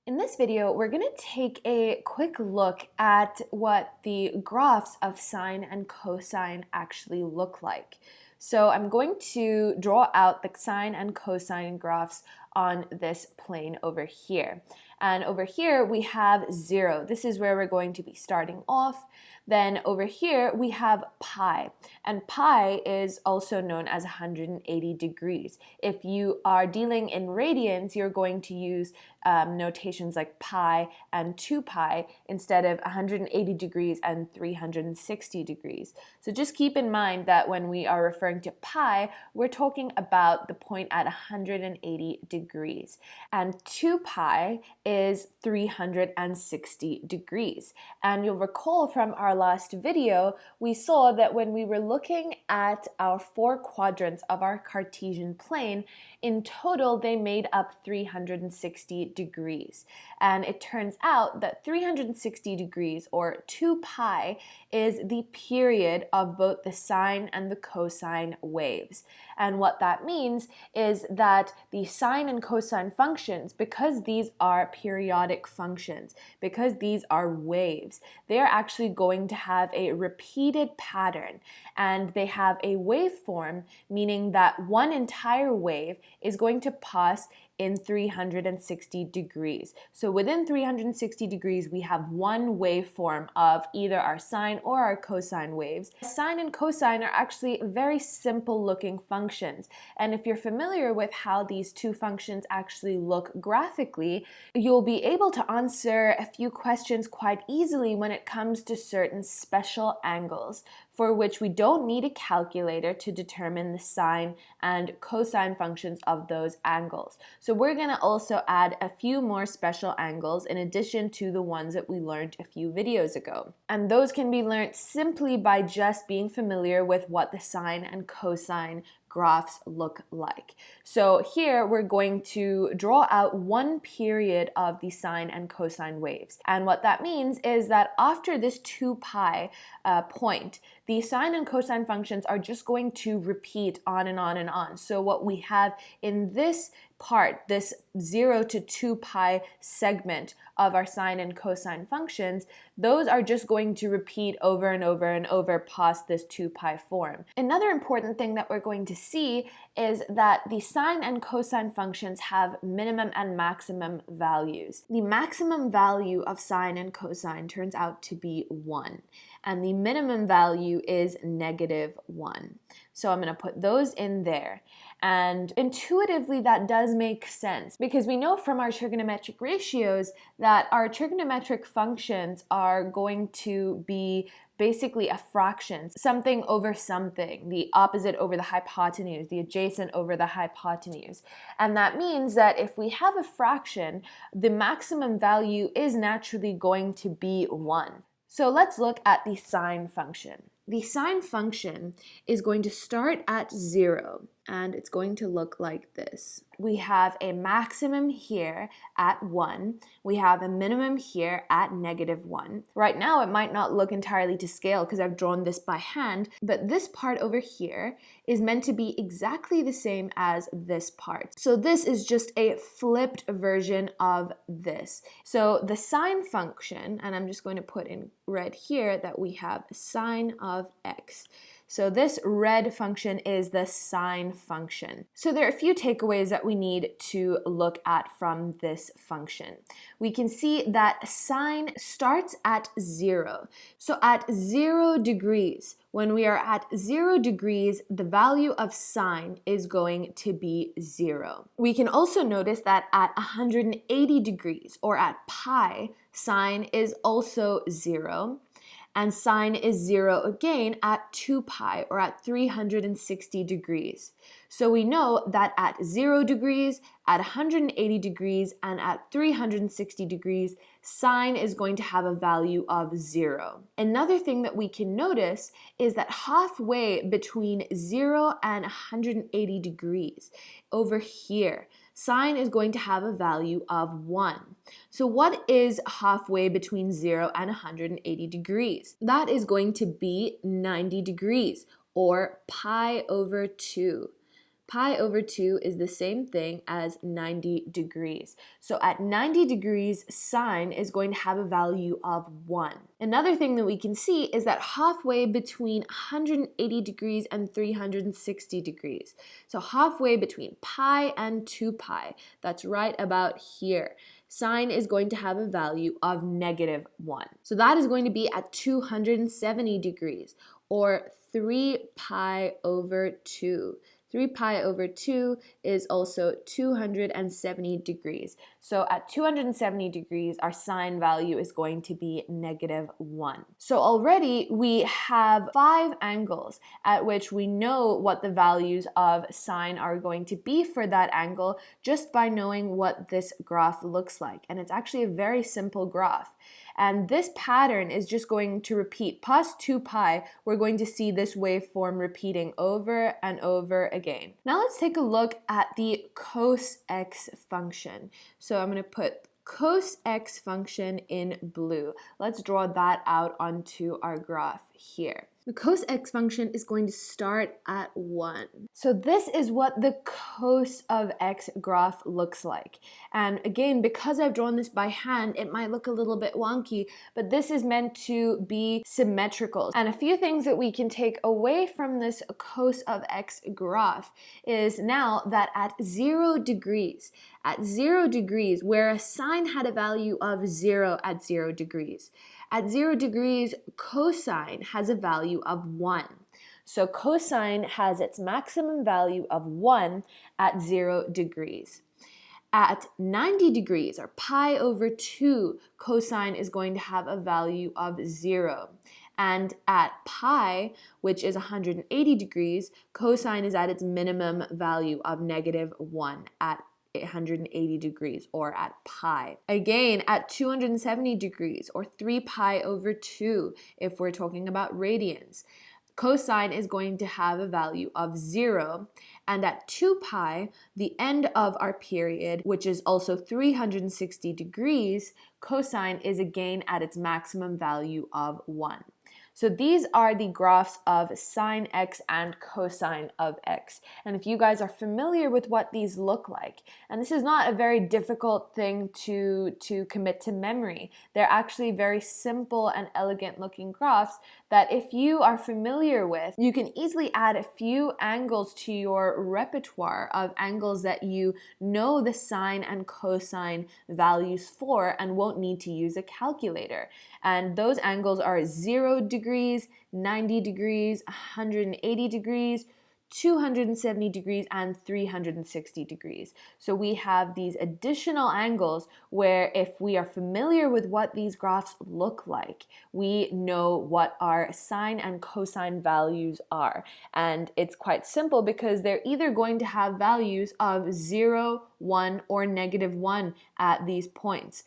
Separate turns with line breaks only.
In this video, we're going to take a quick look at what the graphs of sine and cosine actually look like. So I'm going to draw out the sine and cosine graphs on this plane over here. And over here we have 0. This is where we're going to be starting off. Then over here we have pi, and pi is also known as 180 degrees. If you are dealing in radians, you're going to use notations like pi and 2 pi instead of 180 degrees and 360 degrees. So just keep in mind that when we are referring to pi, we're talking about the point at 180 degrees. And 2 pi is 360 degrees. And you'll recall from our last video, we saw that when we were looking at our 4 quadrants of our Cartesian plane, in total they made up 360 degrees. And it turns out that 360 degrees, or 2 pi, is the period of both the sine and the cosine waves. And what that means is that the sine and cosine functions, because these are periodic functions, because these are waves, they're actually going to have a repeated pattern, and they have a waveform, meaning that one entire wave is going to pass in 360 degrees. So within 360 degrees, we have one waveform of either our sine or our cosine waves. Sine and cosine are actually very simple looking functions. And if you're familiar with how these two functions actually look graphically, you'll be able to answer a few questions quite easily when it comes to certain special angles, for which we don't need a calculator to determine the sine and cosine functions of those angles. So we're going to also add a few more special angles in addition to the ones that we learned a few videos ago. And those can be learned simply by just being familiar with what the sine and cosine graphs look like. So here we're going to draw out one period of the sine and cosine waves. And what that means is that after this 2 pi point, the sine and cosine functions are just going to repeat on and on and on. So what we have in this part, this 0 to 2 pi segment of our sine and cosine functions, those are just going to repeat over and over and over past this 2 pi form. Another important thing that we're going to see is that the sine and cosine functions have minimum and maximum values. The maximum value of sine and cosine turns out to be 1, and the minimum value is -1. So I'm going to put those in there. And intuitively, that does make sense because we know from our trigonometric ratios that our trigonometric functions are going to be basically a fraction, something over something, the opposite over the hypotenuse, the adjacent over the hypotenuse. And that means that if we have a fraction, the maximum value is naturally going to be 1. So let's look at the sine function. The sine function is going to start at 0, and it's going to look like this. We have a maximum here at 1. We have a minimum here at -1. Right now, it might not look entirely to scale because I've drawn this by hand, but this part over here is meant to be exactly the same as this part. So this is just a flipped version of this. So the sine function, and I'm just going to put in red here that we have sine of x. So this red function is the sine function. So there are a few takeaways that we need to look at from this function. We can see that sine starts at 0. So at 0 degrees, when we are at 0 degrees, the value of sine is going to be 0. We can also notice that at 180 degrees, or at pi, sine is also 0. And sine is 0 again at 2 pi, or at 360 degrees. So we know that at 0 degrees, at 180 degrees, and at 360 degrees, sine is going to have a value of 0. Another thing that we can notice is that halfway between 0 and 180 degrees, over here, sine is going to have a value of 1. So what is halfway between 0 and 180 degrees? That is going to be 90 degrees, or pi over 2. pi over 2 is the same thing as 90 degrees. So at 90 degrees, sine is going to have a value of 1. Another thing that we can see is that halfway between 180 degrees and 360 degrees. So halfway between pi and 2 pi, that's right about here, sine is going to have a value of -1. So that is going to be at 270 degrees, or 3 pi over 2. 3 pi over 2 is also 270 degrees. So at 270 degrees, our sine value is going to be -1. So already we have 5 angles at which we know what the values of sine are going to be for that angle just by knowing what this graph looks like. And it's actually a very simple graph. And this pattern is just going to repeat. Past 2 pi, we're going to see this waveform repeating over and over again. Now let's take a look at the cos x function. So I'm going to put cos x function in blue. Let's draw that out onto our graph here. The cos x function is going to start at 1. So this is what the cos of x graph looks like. And again, because I've drawn this by hand, it might look a little bit wonky, but this is meant to be symmetrical. And a few things that we can take away from this cos of x graph is now that at 0 degrees, where a sine had a value of 0 at 0 degrees, at 0 degrees, cosine has a value of 1. So cosine has its maximum value of 1 at 0 degrees. At 90 degrees, or pi over 2, cosine is going to have a value of 0. And at pi, which is 180 degrees, cosine is at its minimum value of -1 at 180 degrees, or at pi. Again, at 270 degrees, or 3 pi over 2, if we're talking about radians, cosine is going to have a value of 0, and at 2 pi, the end of our period, which is also 360 degrees, cosine is again at its maximum value of 1. So these are the graphs of sine x and cosine of x. And if you guys are familiar with what these look like, and this is not a very difficult thing to commit to memory, they're actually very simple and elegant looking graphs that if you are familiar with, you can easily add a few angles to your repertoire of angles that you know the sine and cosine values for and won't need to use a calculator. And those angles are 0 degrees, 90 degrees, 180 degrees, 270 degrees, and 360 degrees. So we have these additional angles where if we are familiar with what these graphs look like, we know what our sine and cosine values are. And it's quite simple because they're either going to have values of 0, 1, or -1 at these points.